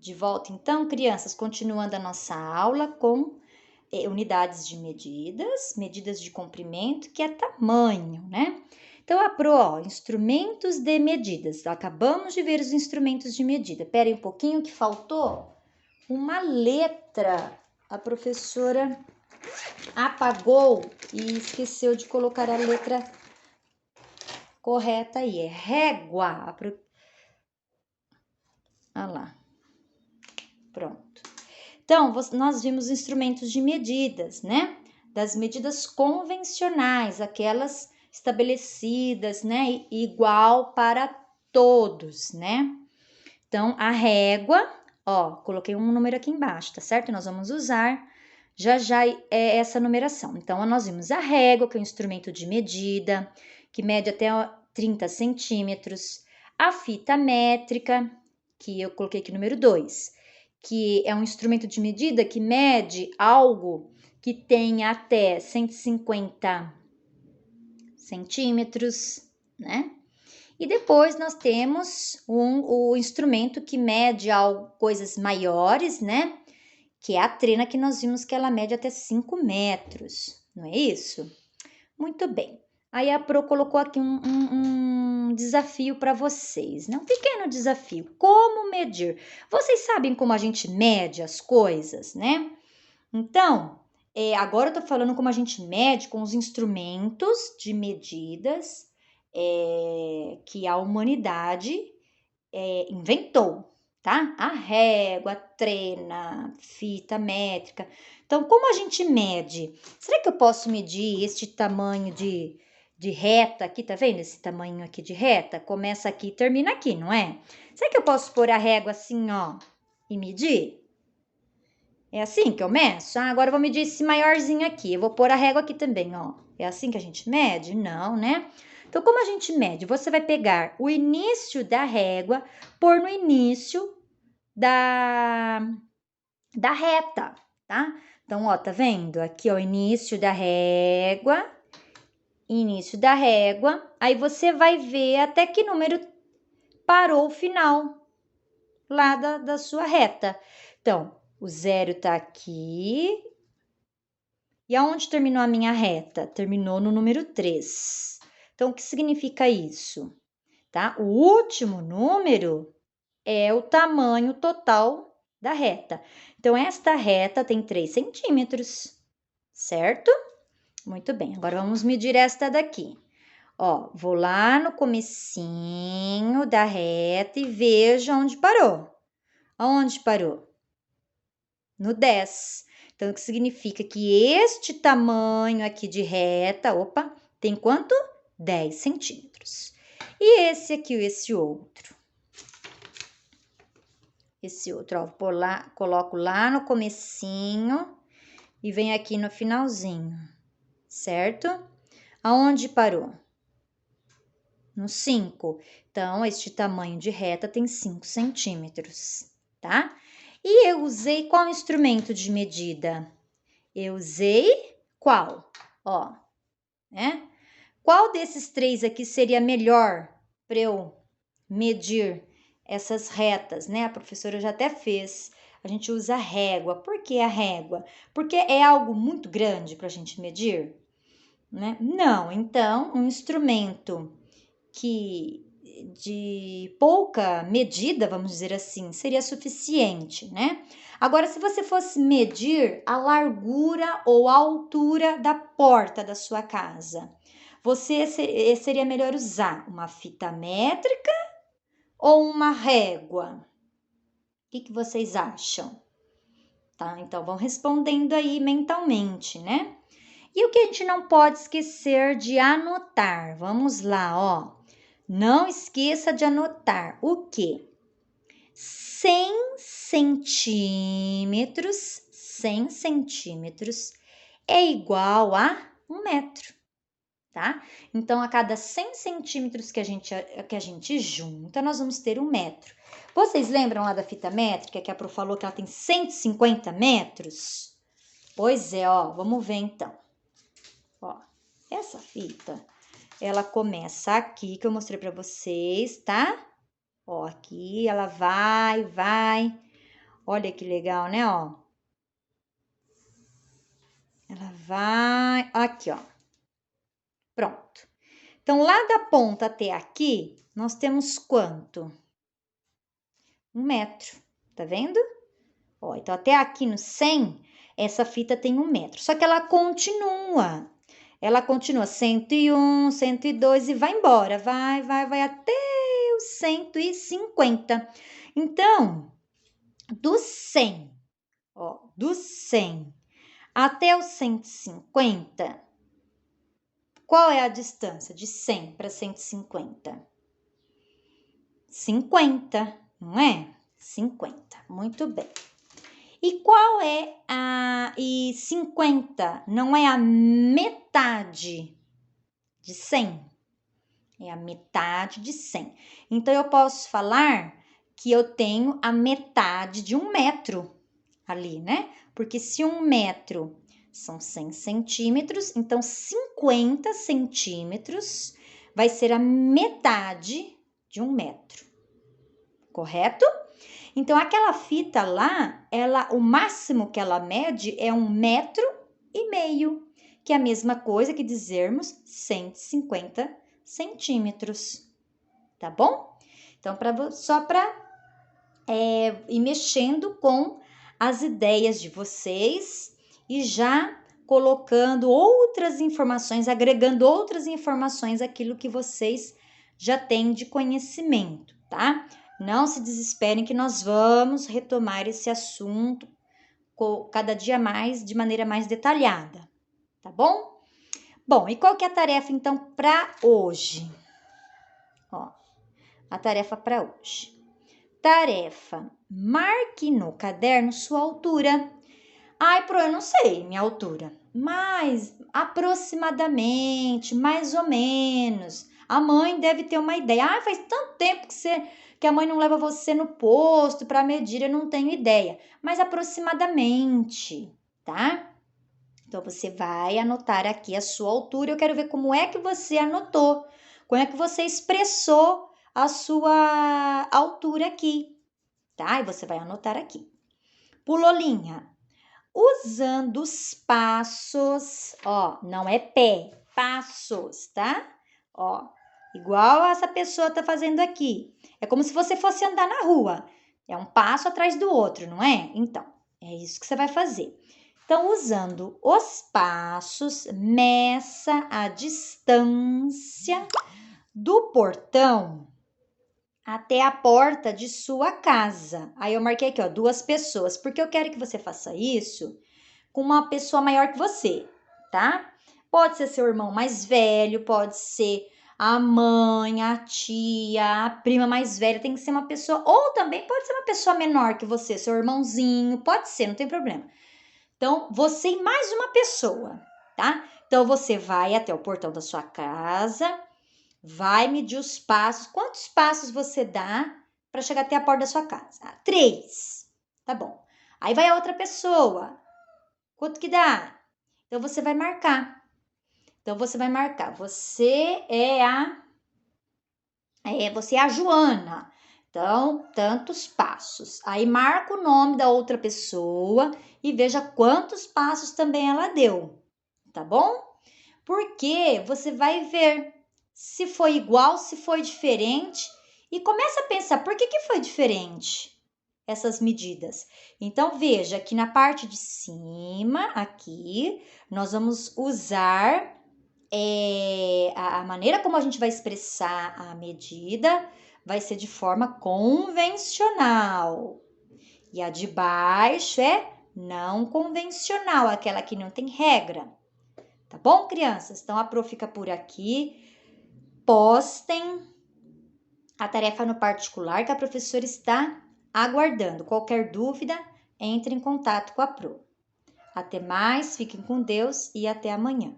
De volta, então, crianças, continuando a nossa aula com unidades de medidas de comprimento, que é tamanho, né? Então, instrumentos de medidas. Acabamos de ver os instrumentos de medida. Esperem um pouquinho que faltou uma letra. A professora apagou e esqueceu de colocar a letra correta aí. É régua. Olha lá. Pronto. Então, nós vimos instrumentos de medidas, né? Das medidas convencionais, aquelas estabelecidas, né? Igual para todos, né? Então, a régua, ó, coloquei um número aqui embaixo, tá certo? Nós vamos usar já essa numeração. Então, nós vimos a régua, que é um instrumento de medida, que mede até 30 centímetros. A fita métrica, que eu coloquei aqui número 2, que é um instrumento de medida que mede algo que tem até 150 centímetros, né? E depois nós temos o instrumento que mede coisas maiores, né? Que é a trena, que nós vimos que ela mede até 5 metros, não é isso? Muito bem. Aí a Pro colocou aqui um desafio para vocês, né? Um pequeno desafio. Como medir? Vocês sabem como a gente mede as coisas, né? Então, agora eu tô falando como a gente mede com os instrumentos de medidas que a humanidade inventou, tá? A régua, a trena, fita métrica. Então, como a gente mede? Será que eu posso medir este tamanho de reta aqui, tá vendo? Esse tamanho aqui de reta? Começa aqui e termina aqui, não é? Será que eu posso pôr a régua assim, ó, e medir? É assim que eu meço? Agora eu vou medir esse maiorzinho aqui. Eu vou pôr a régua aqui também, ó. É assim que a gente mede? Não, né? Então, como a gente mede? Você vai pegar o início da régua, pôr no início da reta, tá? Então, ó, tá vendo? Aqui, ó, início da régua. Aí você vai ver até que número parou o final lá da sua reta. Então, o 0 tá aqui. E aonde terminou a minha reta? Terminou no número 3. Então, o que significa isso? Tá? O último número é o tamanho total da reta. Então, esta reta tem 3 centímetros, certo? Muito bem, agora vamos medir esta daqui. Ó, vou lá no comecinho da reta e vejo onde parou. Aonde parou? No 10. Então, o que significa que este tamanho aqui de reta, tem quanto? 10 centímetros. E esse aqui, esse outro? Esse outro, ó, coloco lá no comecinho e venho aqui no finalzinho, certo? Aonde parou? No 5. Então, este tamanho de reta tem 5 centímetros, tá? E eu usei qual instrumento de medida? Eu usei qual? Ó, né? Qual desses 3 aqui seria melhor para eu medir essas retas, né? A professora já até fez. A gente usa a régua. Por que a régua? Porque é algo muito grande para a gente medir, né? Não, então, um instrumento de pouca medida, vamos dizer assim, seria suficiente, né? Agora, se você fosse medir a largura ou a altura da porta da sua casa, seria melhor usar uma fita métrica ou uma régua? O que vocês acham? Tá? Então, vão respondendo aí mentalmente, né? E o que a gente não pode esquecer de anotar? Vamos lá, ó. Não esqueça de anotar o quê? 100 centímetros é igual a 1 metro, tá? Então, a cada 100 centímetros que a gente junta, nós vamos ter 1 metro. Vocês lembram lá da fita métrica que a Pro falou que ela tem 150 metros? Pois é, ó, vamos ver então. Ó, essa fita, ela começa aqui, que eu mostrei pra vocês, tá? Ó, aqui ela vai, Olha que legal, né, ó. Ela vai aqui, ó. Pronto. Então, lá da ponta até aqui, nós temos quanto? 1 metro, tá vendo? Ó, então, até aqui no 100, essa fita tem 1 metro. Só que ela continua. Ela continua 101, 102 e vai embora. Vai até o 150. Então, do 100, ó, do 100 até o 150, qual é a distância de 100 para 150? 50, não é? 50, muito bem. E qual é a... E 50 não é a metade de 100? É a metade de 100. Então, eu posso falar que eu tenho a metade de 1 metro ali, né? Porque se 1 metro são 100 centímetros, então 50 centímetros vai ser a metade de 1 metro, correto? Então, aquela fita lá, o máximo que ela mede é 1,5 metro, que é a mesma coisa que dizermos 150 centímetros, tá bom? Então, só para ir mexendo com as ideias de vocês e já colocando outras informações, agregando outras informações àquilo que vocês já têm de conhecimento, tá? Não se desesperem que nós vamos retomar esse assunto cada dia mais, de maneira mais detalhada, tá bom? Bom, e qual que é a tarefa então para hoje? Ó, a tarefa para hoje. Tarefa: marque no caderno sua altura. Ai, Pro, eu não sei minha altura, mas aproximadamente, mais ou menos. A mãe deve ter uma ideia. Ah, faz tanto tempo que a mãe não leva você no posto para medir, eu não tenho ideia. Mas aproximadamente, tá? Então, você vai anotar aqui a sua altura. Eu quero ver como é que você anotou, como é que você expressou a sua altura aqui, tá? E você vai anotar aqui. Pulou linha. Usando os passos, ó, não é pé, passos, tá? Ó, igual essa pessoa tá fazendo aqui. É como se você fosse andar na rua. É um passo atrás do outro, não é? Então, é isso que você vai fazer. Então, usando os passos, meça a distância do portão até a porta de sua casa. Aí eu marquei aqui, ó, 2 pessoas, porque eu quero que você faça isso com uma pessoa maior que você, tá? Pode ser seu irmão mais velho, pode ser a mãe, a tia, a prima mais velha, tem que ser uma pessoa, ou também pode ser uma pessoa menor que você, seu irmãozinho, pode ser, não tem problema. Então, você e mais uma pessoa, tá? Então, você vai até o portão da sua casa, vai medir os passos. Quantos passos você dá para chegar até a porta da sua casa? 3. Tá bom. Aí vai a outra pessoa. Quanto que dá? Então, você vai marcar. Você é a Joana. Então, tantos passos. Aí, marca o nome da outra pessoa e veja quantos passos também ela deu. Tá bom? Porque você vai ver se foi igual, se foi diferente. E começa a pensar, por que foi diferente essas medidas? Então, veja que na parte de cima, aqui, nós vamos usar a maneira como a gente vai expressar a medida vai ser de forma convencional. E a de baixo é não convencional, aquela que não tem regra. Tá bom, crianças? Então, a Pro fica por aqui. Postem a tarefa no particular que a professora está aguardando. Qualquer dúvida, entre em contato com a Pro. Até mais, fiquem com Deus e até amanhã.